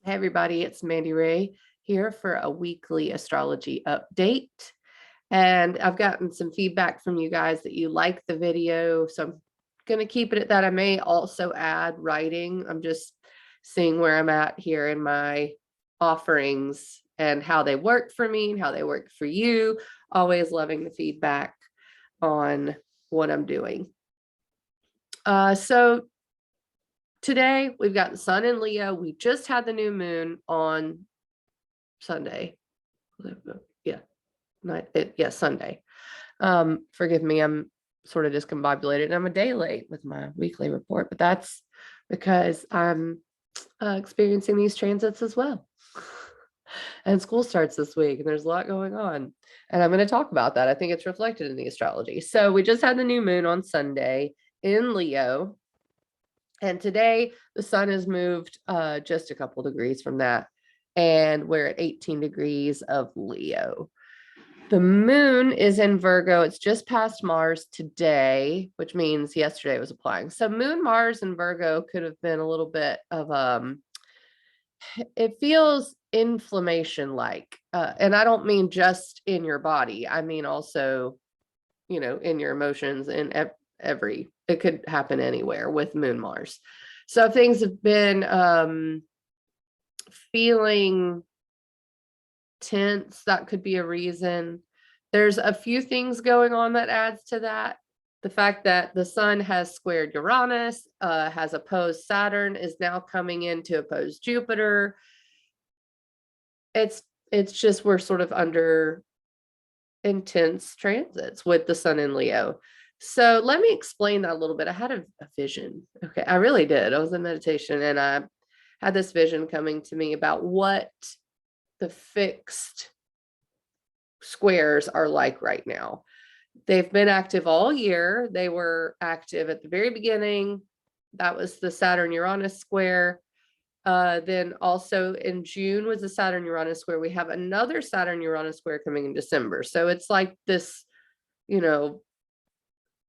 Hey everybody, it's Mandy Ray here for a weekly astrology update. And I've gotten some feedback from you guys that you like the video, so I'm going to keep it at that. I may also add writing. I'm just seeing where I'm at here in my offerings and how they work for me and how they work for you. Always loving the feedback on what I'm doing. So today we've got the sun in Leo. We just had the new moon on Sunday. Sunday. Forgive me, I'm sort of discombobulated and I'm a day late with my weekly report, but that's because I'm experiencing these transits as well. And school starts this week and there's a lot going on. And I'm going to talk about that. I think it's reflected in the astrology. So we just had the new moon on Sunday in Leo. And today the sun has moved just a couple degrees from that. And we're at 18 degrees of Leo. The moon is in Virgo. It's just past Mars today, which means yesterday it was applying. So moon, Mars, and Virgo could have been a little bit of it feels inflammation like, and I don't mean just in your body. I mean also, in your emotions and it could happen anywhere with moon, Mars. So things have been feeling tense. That could be a reason. There's a few things going on that adds to that. The fact that the sun has squared Uranus, has opposed Saturn, is now coming in to oppose Jupiter. It's just we're sort of under intense transits with the sun in Leo. So let me explain that a little bit. I had a vision. Okay, I really did. I was in meditation and I had this vision coming to me about what the fixed squares are like right now. They've been active all year. They were active at the very beginning. That was the Saturn-Uranus square. Then also in June was the Saturn-Uranus square. We have another Saturn-Uranus square coming in December. So it's like this,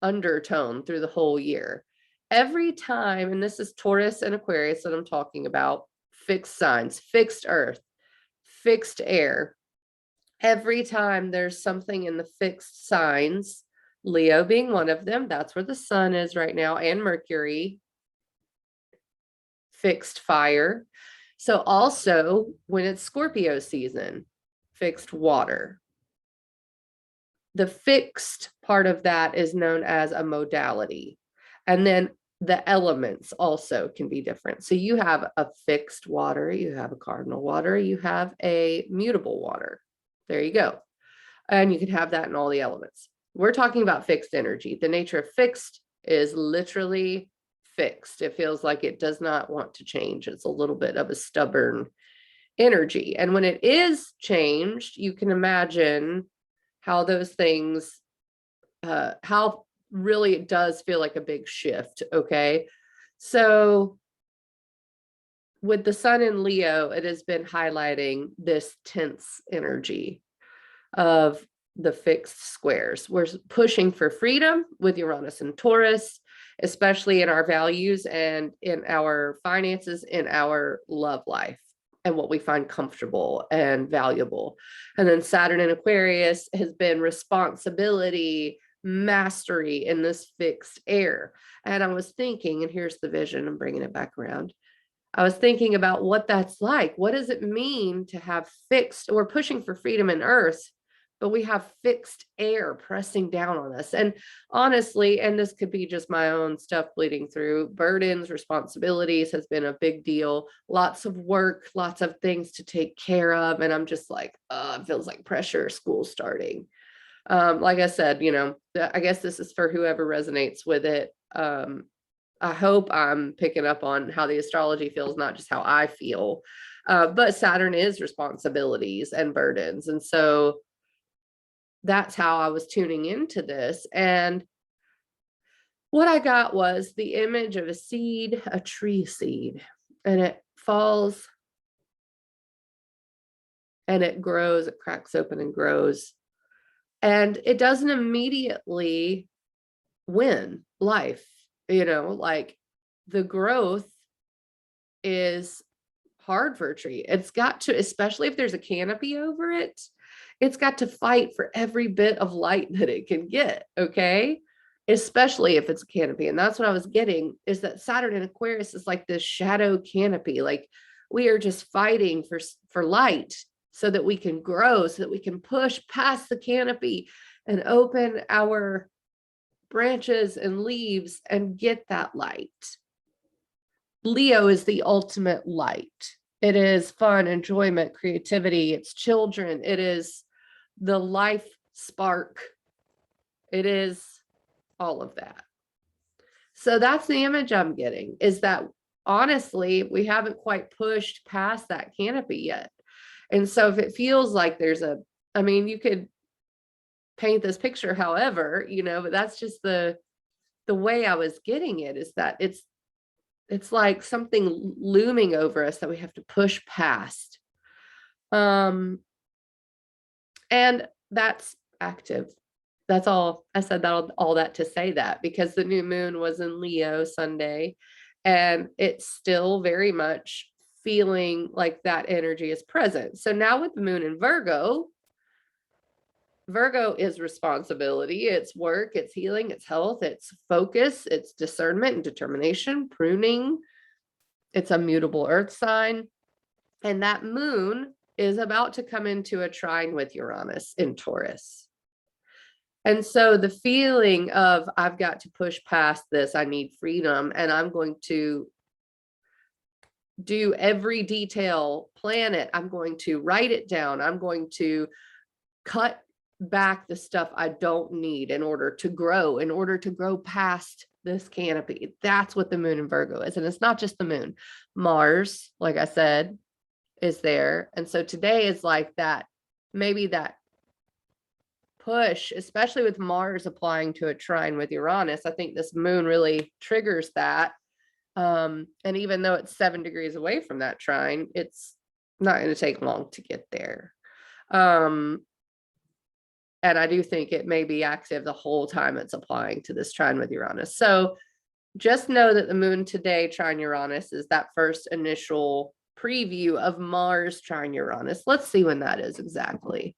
undertone through the whole year. Every time, and this is Taurus and Aquarius that I'm talking about, fixed signs, fixed earth, fixed air. Every time there's something in the fixed signs, Leo being one of them, that's where the sun is right now, and Mercury, fixed fire. So also when it's Scorpio season, fixed water. The fixed part of that is known as a modality. And then the elements also can be different. So you have a fixed water, you have a cardinal water, you have a mutable water. There you go. And you can have that in all the elements. We're talking about fixed energy. The nature of fixed is literally fixed. It feels like it does not want to change. It's a little bit of a stubborn energy. And when it is changed, you can imagine how those things, how really it does feel like a big shift. Okay. So with the sun in Leo, it has been highlighting this tense energy of the fixed squares. We're pushing for freedom with Uranus and Taurus, especially in our values and in our finances, in our love life, and what we find comfortable and valuable. And then Saturn in Aquarius has been responsibility, mastery in this fixed air. And I was thinking, and here's the vision, I'm bringing it back around. I was thinking about what that's like. What does it mean to have fixed, we're pushing for freedom in earth, but we have fixed air pressing down on us. And honestly, and this could be just my own stuff bleeding through, burdens, responsibilities has been a big deal. Lots of work, lots of things to take care of. And I'm just like, it feels like pressure, school starting. Like I said, I guess this is for whoever resonates with it. I hope I'm picking up on how the astrology feels, not just how I feel. But Saturn is responsibilities and burdens. And so that's how I was tuning into this. And what I got was the image of a seed, a tree seed, and it falls and it grows, it cracks open and grows. And it doesn't immediately win life, like the growth is hard for a tree. It's got to, especially if there's a canopy over it, it's got to fight for every bit of light that it can get. Okay. Especially if it's a canopy. And that's what I was getting, is that Saturn in Aquarius is like this shadow canopy. Like we are just fighting for light so that we can grow, so that we can push past the canopy and open our branches and leaves and get that light. Leo is the ultimate light. It is fun, enjoyment, creativity. It's children. It is the life spark. It is all of that. So that's the image I'm getting, is that honestly, we haven't quite pushed past that canopy yet. And so if it feels like there's I mean, you could paint this picture however, but that's just the way I was getting it, is that it's like something looming over us that we have to push past. And that's active. That's all I said, all that to say that, because the new moon was in Leo Sunday, and it's still very much feeling like that energy is present. So now with the moon in Virgo is responsibility, it's work, it's healing, it's health, it's focus, it's discernment and determination, pruning. It's a mutable earth sign. And that moon is about to come into a trine with Uranus in Taurus. And so the feeling of, I've got to push past this, I need freedom, and I'm going to do every detail, plan it, I'm going to write it down, I'm going to cut back the stuff I don't need in order to grow past this canopy. That's what the moon in Virgo is. And it's not just the moon. Mars, like I said, is there. And so today is like that, maybe that push, especially with Mars applying to a trine with Uranus. I think this moon really triggers that. And even though it's 7 degrees away from that trine, it's not going to take long to get there. And I do think it may be active the whole time it's applying to this trine with Uranus. So just know that the moon today trine Uranus is that first initial preview of Mars trine Uranus. Let's see when that is exactly.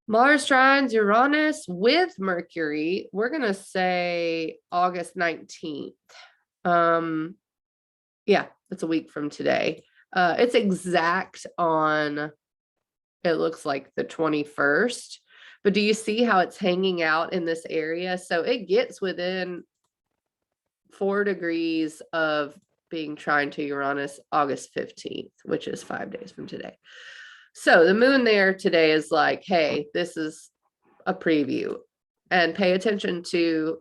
Mars trines Uranus with Mercury. We're going to say August 19th. Yeah, it's a week from today. It's exact on, it looks like the 21st, but do you see how it's hanging out in this area? So it gets within 4 degrees of being trine to Uranus August 15th, which is 5 days from today. So the moon there today is like, hey, this is a preview, and pay attention to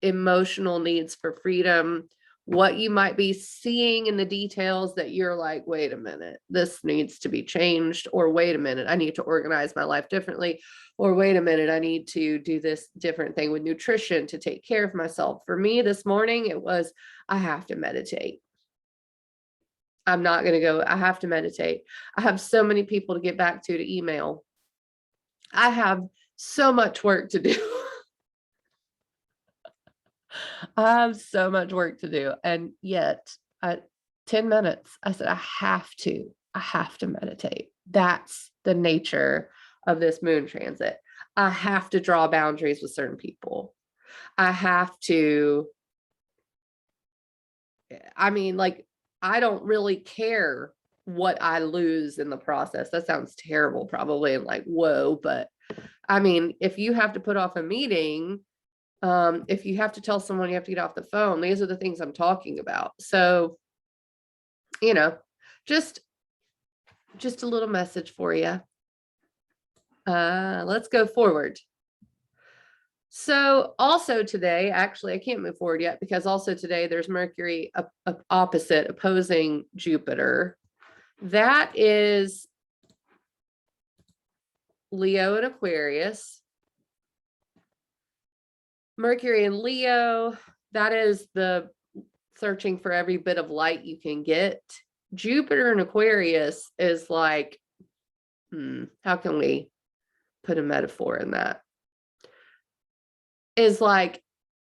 emotional needs for freedom, what you might be seeing in the details that you're like, wait a minute, this needs to be changed, or wait a minute, I need to organize my life differently, or wait a minute, I need to do this different thing with nutrition to take care of myself. For me this morning, it was, I have to meditate. I'm not going to go, I have to meditate. I have so many people to get back to email. I have so much work to do. I have so much work to do. And yet at 10 minutes, I said, I have to meditate. That's the nature of this moon transit. I have to draw boundaries with certain people. I have to, I mean, like, I don't really care what I lose in the process. That sounds terrible, probably, and like, whoa, but I mean, if you have to put off a meeting, if you have to tell someone you have to get off the phone, these are the things I'm talking about. So, just a little message for you. Let's go forward. So also today, actually, I can't move forward yet, because also today there's Mercury opposing Jupiter. That is Leo and Aquarius. Mercury and Leo, that is the searching for every bit of light you can get. Jupiter and Aquarius is like, how can we put a metaphor in that? Is like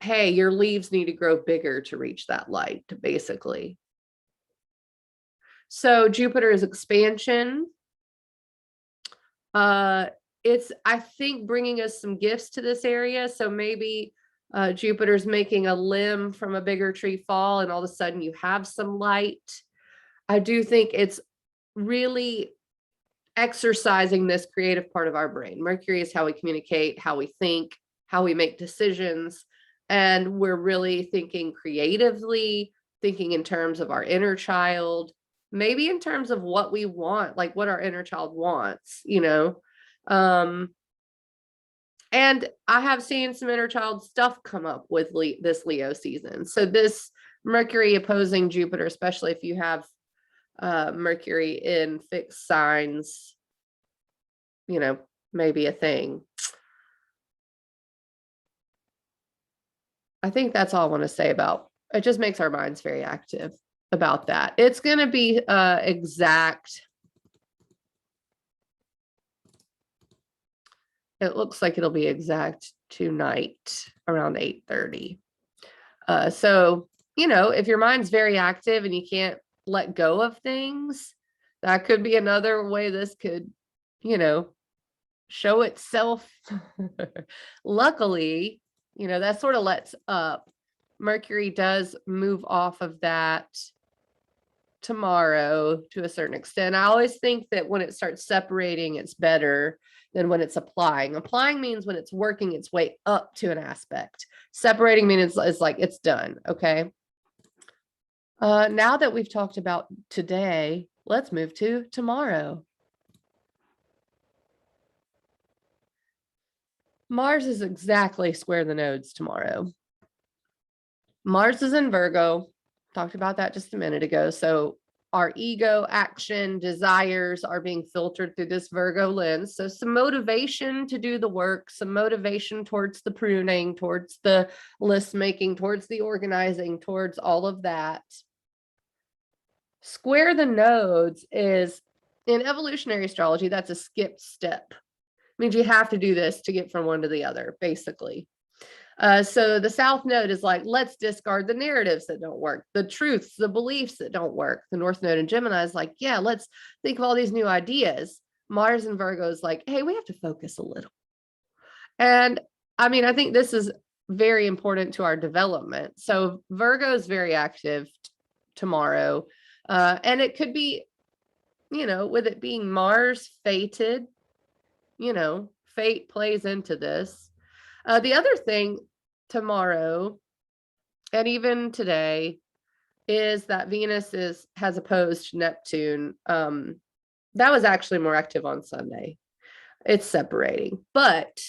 hey, your leaves need to grow bigger to reach that light, basically. So Jupiter is expansion. It's, I think, bringing us some gifts to this area. So maybe Jupiter's making a limb from a bigger tree fall, and all of a sudden you have some light. I do think it's really exercising this creative part of our brain. Mercury is how we communicate, how we think, how we make decisions. And we're really thinking creatively, thinking in terms of our inner child, maybe in terms of what we want, like what our inner child wants, you know. And I have seen some inner child stuff come up with this Leo season. So this Mercury opposing Jupiter, especially if you have Mercury in fixed signs, you know, maybe a thing. I think that's all I want to say about it. Just makes our minds very active about that. It's going to be exact. It looks like it'll be exact tonight around 8:30. So, you know, if your mind's very active and you can't let go of things, that could be another way this could, you know, show itself. Luckily, you know, that sort of lets up. Mercury does move off of that tomorrow to a certain extent. I always think that when it starts separating, it's better than when it's applying. Applying means when it's working its way up to an aspect. Separating means it's like it's done. Okay. Now that we've talked about today, let's move to tomorrow. Mars is exactly square the nodes tomorrow. Mars is in Virgo. Talked about that just a minute ago. So our ego, action, desires are being filtered through this Virgo lens. So some motivation to do the work, some motivation towards the pruning, towards the list making, towards the organizing, towards all of that. Square the nodes is, in evolutionary astrology, that's a skipped step. It means you have to do this to get from one to the other, basically. So the South Node is like, let's discard the narratives that don't work, the truths, the beliefs that don't work. The North Node in Gemini is like, yeah, let's think of all these new ideas. Mars and Virgo is like, hey, we have to focus a little. And I mean, I think this is very important to our development. So Virgo is very active tomorrow. And it could be, you know, with it being Mars fated, you know, fate plays into this. The other thing tomorrow and even today is that Venus has opposed Neptune. That was actually more active on Sunday. It's separating, but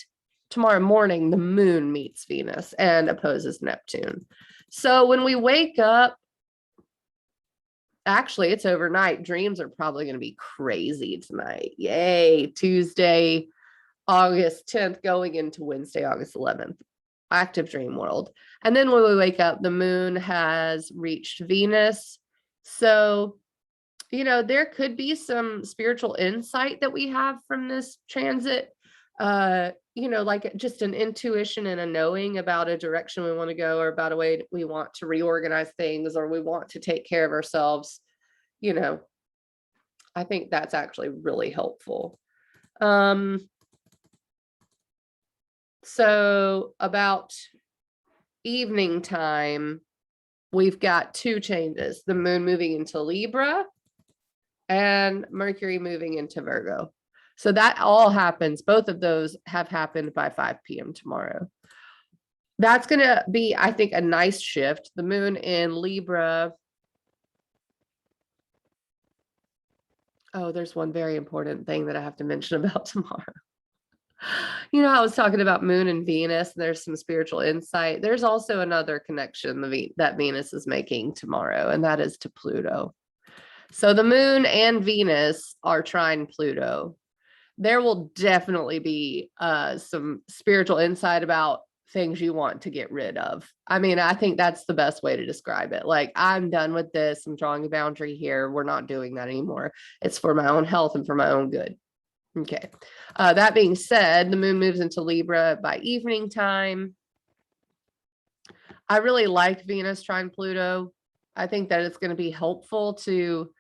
tomorrow morning the moon meets Venus and opposes Neptune. So when we wake up, actually it's overnight. Dreams are probably going to be crazy tonight. Yay, Tuesday, August 10th going into Wednesday, August 11th. Active dream world. And then when we wake up, the moon has reached Venus. So, you know, there could be some spiritual insight that we have from this transit. You know, like just an intuition and a knowing about a direction we want to go, or about a way we want to reorganize things, or we want to take care of ourselves. You know, I think that's actually really helpful. So about evening time, we've got two changes: the moon moving into Libra and Mercury moving into Virgo. So that all happens. Both of those have happened by 5 p.m. tomorrow. That's going to be, I think, a nice shift. The moon in Libra. Oh, there's one very important thing that I have to mention about tomorrow. You know, I was talking about moon and Venus, and there's some spiritual insight. There's also another connection that Venus is making tomorrow, and that is to Pluto. So the moon and Venus are trine Pluto. There will definitely be some spiritual insight about things you want to get rid of. I mean, I think that's the best way to describe it. Like, I'm done with this. I'm drawing a boundary here. We're not doing that anymore. It's for my own health and for my own good. Okay. That being said, the moon moves into Libra by evening time. I really like Venus trine Pluto. I think that it's going to be helpful to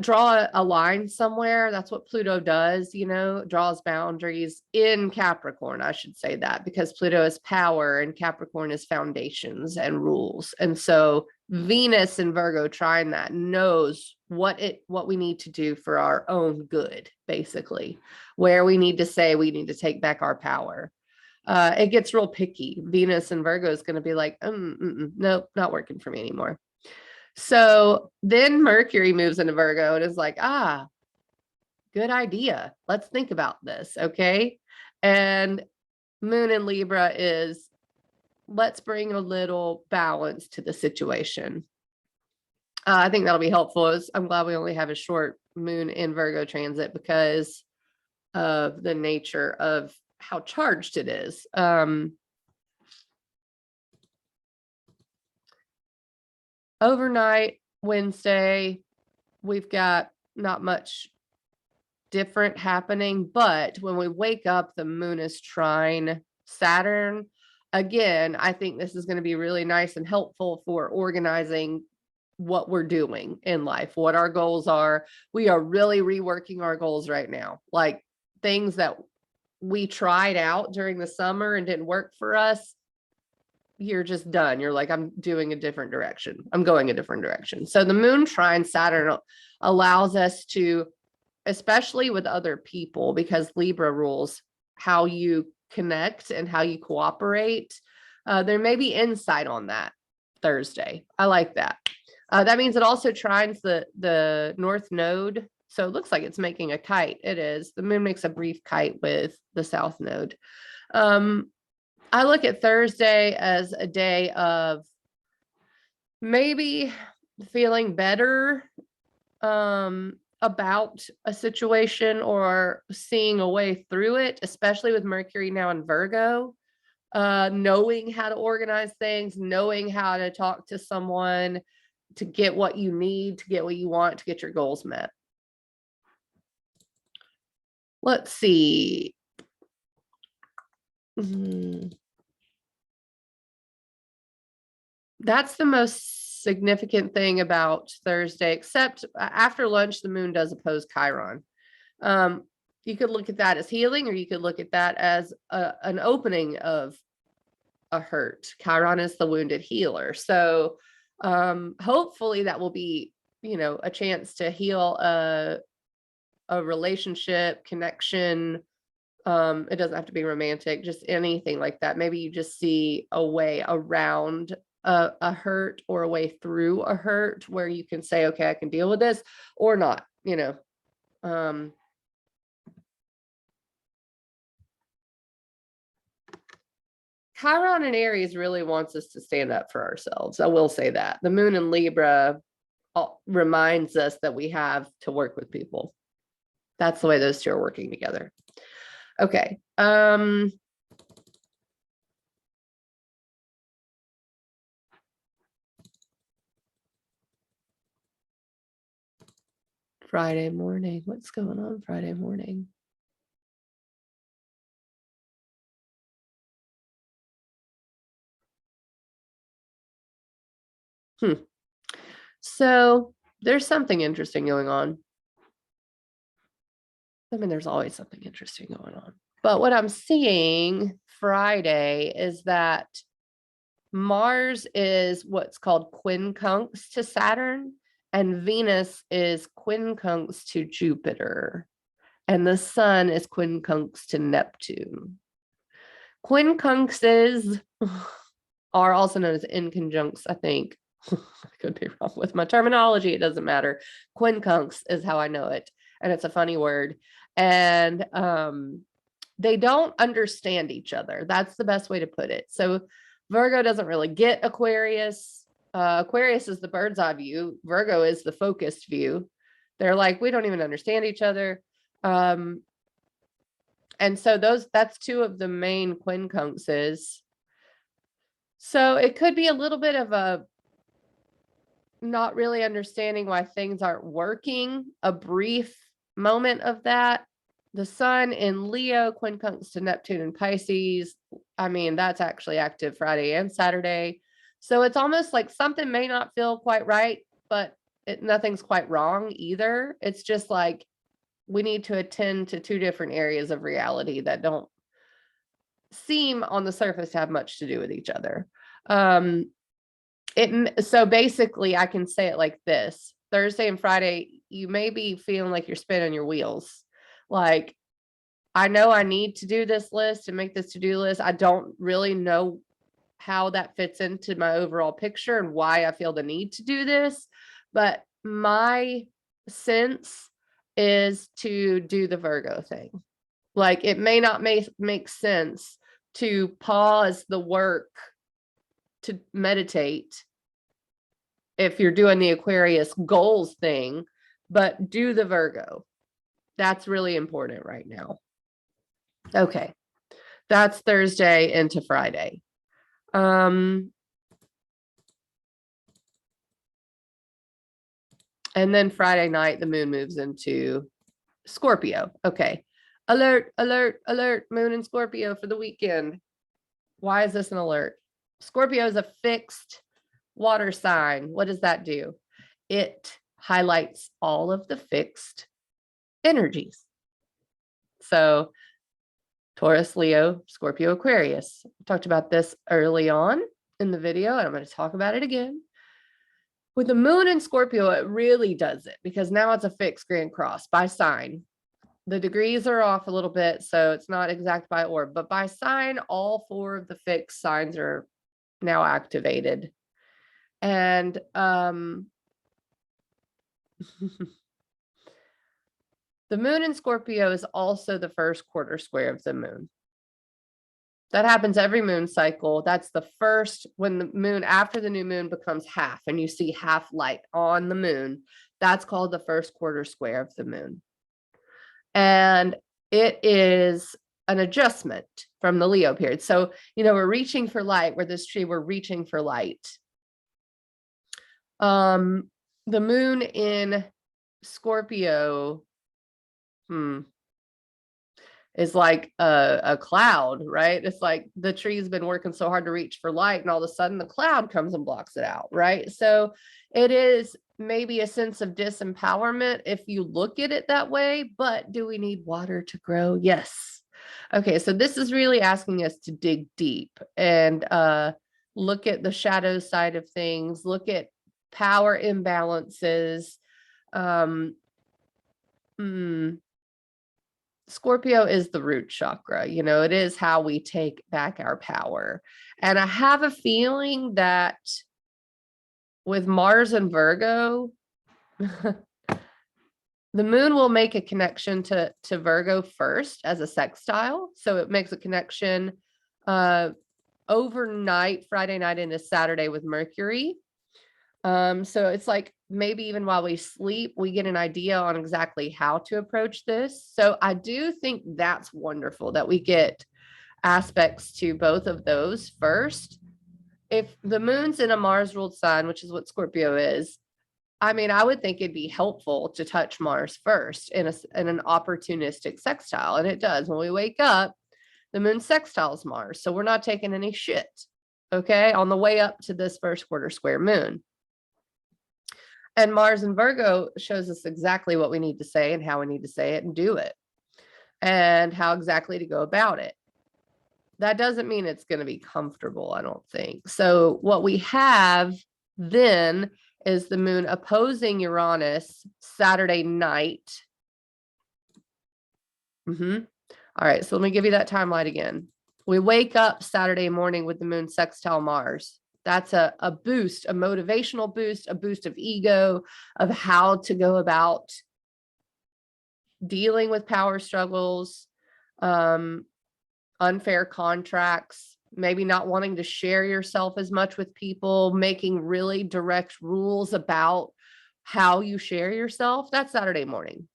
draw a line somewhere. That's what Pluto does, draws boundaries in Capricorn. I should say that, because Pluto is power and Capricorn is foundations and rules. And so Venus in Virgo trine that knows what we need to do for our own good, basically, where we need to say we need to take back our power. It gets real picky. Venus in Virgo is going to be like, nope, not working for me anymore. So then Mercury moves into Virgo and is like, good idea. Let's think about this. Okay. And Moon in Libra is, let's bring a little balance to the situation. I think that'll be helpful. I'm glad we only have a short Moon in Virgo transit because of the nature of how charged it is. Overnight, Wednesday, we've got not much different happening, but when we wake up, the moon is trine Saturn. Again, I think this is going to be really nice and helpful for organizing what we're doing in life, what our goals are. We are really reworking our goals right now, like things that we tried out during the summer and didn't work for us. You're just done. You're like, I'm doing a different direction. I'm going a different direction. So the moon trine Saturn allows us to, especially with other people, because Libra rules how you connect and how you cooperate. There may be insight on that Thursday. I like that. That means it also trines the North Node. So it looks like it's making a kite. It is. The moon makes a brief kite with the South Node. I look at Thursday as a day of maybe feeling better about a situation or seeing a way through it, especially with Mercury now in Virgo, knowing how to organize things, knowing how to talk to someone to get what you need, to get what you want, to get your goals met. Let's see. That's the most significant thing about Thursday, except after lunch, the moon does oppose Chiron. You could look at that as healing, or you could look at that as an opening of a hurt. Chiron is the wounded healer. So hopefully that will be, a chance to heal a relationship, connection. It doesn't have to be romantic, just anything like that. Maybe you just see a way around a hurt or a way through a hurt where you can say, okay, I can deal with this or not, Chiron in Aries really wants us to stand up for ourselves. I will say that. The moon in Libra reminds us that we have to work with people. That's the way those two are working together. Okay. Friday morning. What's going on Friday morning? So there's something interesting going on. I mean, there's always something interesting going on. But what I'm seeing Friday is that Mars is what's called quincunx to Saturn, and Venus is quincunx to Jupiter, and the sun is quincunx to Neptune. Quincunxes are also known as inconjuncts, I think. I could be wrong with my terminology. It doesn't matter. Quincunx is how I know it, and it's a funny word. And they don't understand each other. That's the best way to put it. So Virgo doesn't really get Aquarius. Aquarius is the bird's eye view. Virgo is the focused view. They're like, we don't even understand each other. And so that's two of the main quincunxes. So it could be a little bit of a not really understanding why things aren't working, a brief moment of that. The sun in Leo, quincunx to Neptune in Pisces. I mean, that's actually active Friday and Saturday. So it's almost like something may not feel quite right, but nothing's quite wrong either. It's just like we need to attend to two different areas of reality that don't seem on the surface to have much to do with each other. So basically I can say it like this: Thursday and Friday, you may be feeling like you're spinning your wheels. Like, I know I need to do this list and make this to-do list. I don't really know how that fits into my overall picture and why I feel the need to do this, but my sense is to do the Virgo thing. Like, it may not make sense to pause the work to meditate if you're doing the Aquarius goals thing, but do the Virgo. That's really important right now. Okay. That's Thursday into Friday. And then Friday night, the moon moves into Scorpio. Okay. Alert, alert, alert, moon in Scorpio for the weekend. Why is this an alert? Scorpio is a fixed water sign. What does that do? It highlights all of the fixed energies. So Taurus, Leo, Scorpio, Aquarius. I talked about this early on in the video, and I'm going to talk about it again. With the moon in Scorpio, it really does it because now it's a fixed grand cross by sign. The degrees are off a little bit, so it's not exact by orb, but by sign, all four of the fixed signs are now activated. And the moon in Scorpio is also the first quarter square of the moon. That happens every moon cycle. That's the first, when the moon after the new moon becomes half and you see half light on the moon, that's called the first quarter square of the moon. And it is an adjustment from the Leo period. So, we're reaching for light. Where this tree, we're reaching for light. The moon in Scorpio is like a cloud, right? It's like the tree's been working so hard to reach for light, and all of a sudden the cloud comes and blocks it out, right? So it is maybe a sense of disempowerment if you look at it that way, but do we need water to grow? Yes. Okay, so this is really asking us to dig deep and look at the shadow side of things, look at power imbalances. Scorpio is the root chakra. It is how we take back our power. And I have a feeling that with Mars and Virgo, the moon will make a connection to Virgo first as a sextile. So it makes a connection overnight, Friday night into Saturday with Mercury. So it's like maybe even while we sleep, we get an idea on exactly how to approach this. So I do think that's wonderful that we get aspects to both of those first. If the moon's in a Mars ruled sign, which is what Scorpio is, I mean, I would think it'd be helpful to touch Mars first in an opportunistic sextile. And it does. When we wake up, the moon sextiles Mars. So we're not taking any shit, okay, on the way up to this first quarter square moon. And Mars in Virgo shows us exactly what we need to say and how we need to say it and do it, and how exactly to go about it. That doesn't mean it's going to be comfortable, I don't think. So what we have then is the moon opposing Uranus Saturday night. All right, so let me give you that timeline again. We wake up Saturday morning with the moon sextile Mars. That's a boost, a motivational boost, a boost of ego, of how to go about dealing with power struggles, unfair contracts, maybe not wanting to share yourself as much with people, making really direct rules about how you share yourself. That's Saturday morning.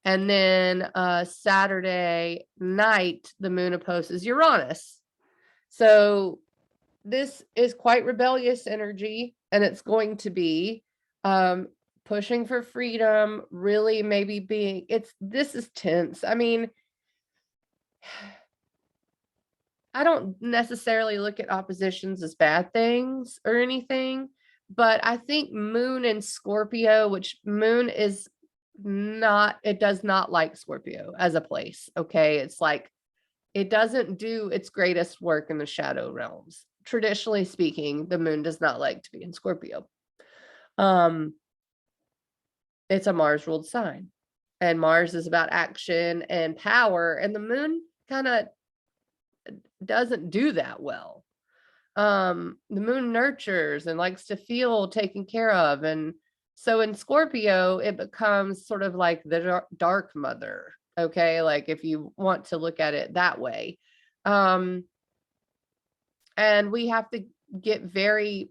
And then Saturday night, the moon opposes Uranus. So this is quite rebellious energy, and it's going to be pushing for freedom, really maybe being, this is tense. I mean, I don't necessarily look at oppositions as bad things or anything, but I think Moon and Scorpio, which Moon is not, it does not like Scorpio as a place. Okay. It's like, it doesn't do its greatest work in the shadow realms. Traditionally speaking, the Moon does not like to be in Scorpio. It's a Mars ruled sign, and Mars is about action and power, and the Moon kind of doesn't do that well. The Moon nurtures and likes to feel taken care of, and so in Scorpio it becomes sort of like the dark mother. Okay, like if you want to look at it that way. And we have to get very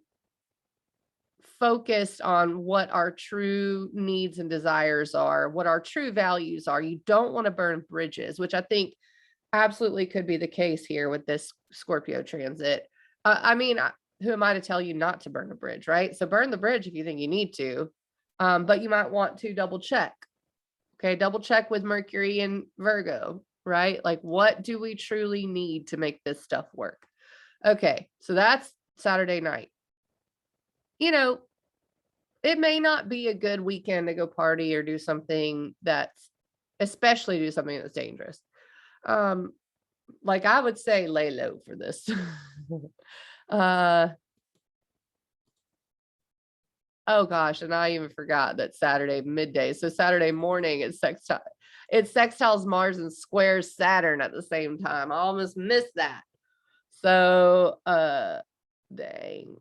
focused on what our true needs and desires are, what our true values are. You don't want to burn bridges, which I think absolutely could be the case here with this Scorpio transit. I mean, who am I to tell you not to burn a bridge, right? So burn the bridge if you think you need to, but you might want to double check. Okay, double check with Mercury and Virgo, right? Like, what do we truly need to make this stuff work? Okay, so that's Saturday night. You know, it may not be a good weekend to go party or do something that's, especially do something that's dangerous. Like I would say lay low for this. Oh gosh, and I even forgot that Saturday midday. So Saturday morning it's sextiles Mars and squares Saturn at the same time. I almost missed that. So dang.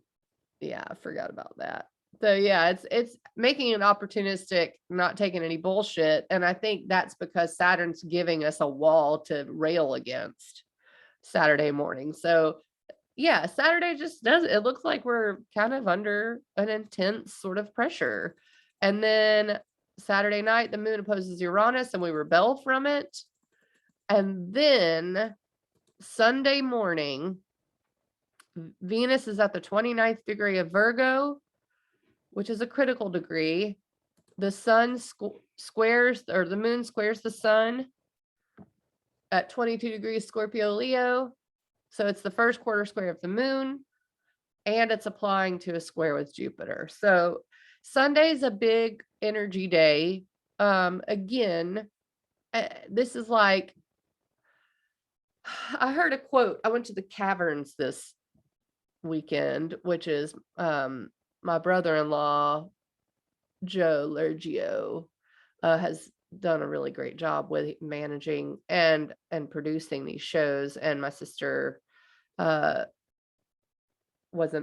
Yeah, I forgot about that. So yeah, it's making it opportunistic, not taking any bullshit. And I think that's because Saturn's giving us a wall to rail against Saturday morning. So yeah, Saturday just does, it looks like we're kind of under an intense sort of pressure. And then Saturday night, the moon opposes Uranus and we rebel from it. And then Sunday morning, Venus is at the 29th degree of Virgo, which is a critical degree. The sun squares, or the moon squares the sun at 22 degrees Scorpio Leo. So it's the first quarter square of the moon, and it's applying to a square with Jupiter. So Sunday's a big energy day. Again, this is like, I heard a quote. I went to the caverns this weekend, which is my brother-in-law, Joe Lergio, has done a really great job with managing and producing these shows, and my sister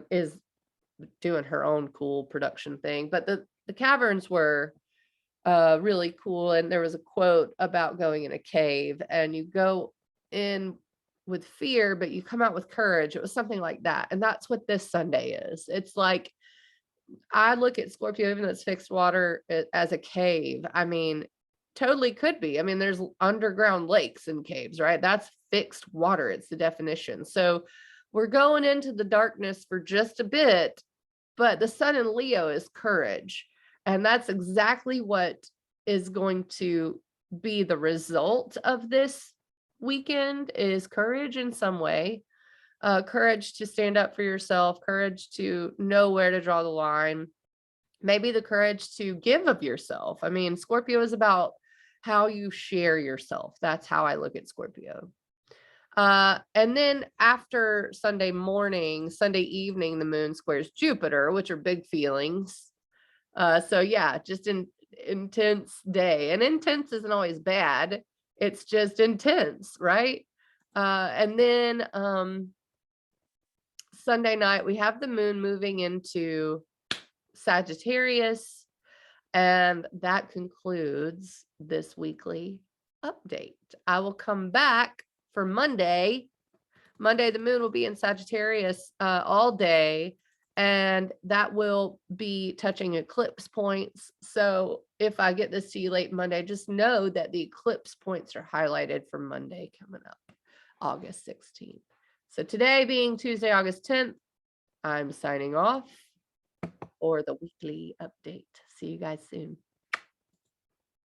is doing her own cool production thing. But the caverns were really cool, and there was a quote about going in a cave, and you go in with fear but you come out with courage. It was something like that, and that's what this Sunday is. It's like, I look at Scorpio, even though it's fixed water, as a cave. I mean, totally could be. I mean, there's underground lakes and caves, right? That's fixed water. It's the definition. So we're going into the darkness for just a bit, but the sun in Leo is courage. And that's exactly what is going to be the result of this weekend, is courage in some way. Courage to stand up for yourself, courage to know where to draw the line, maybe the courage to give of yourself. I mean, Scorpio is about how you share yourself. That's how I look at Scorpio. And then after Sunday morning, Sunday evening, the moon squares Jupiter, which are big feelings. So yeah, just an intense day. And intense isn't always bad. It's just intense, right? And then Sunday night, we have the moon moving into Sagittarius, and that concludes this weekly update. I will come back for Monday. Monday, the moon will be in Sagittarius all day, and that will be touching eclipse points. So if I get this to you late Monday, just know that the eclipse points are highlighted for Monday coming up, August 16th. So today being Tuesday, August 10th, I'm signing off for the weekly update. See you guys soon.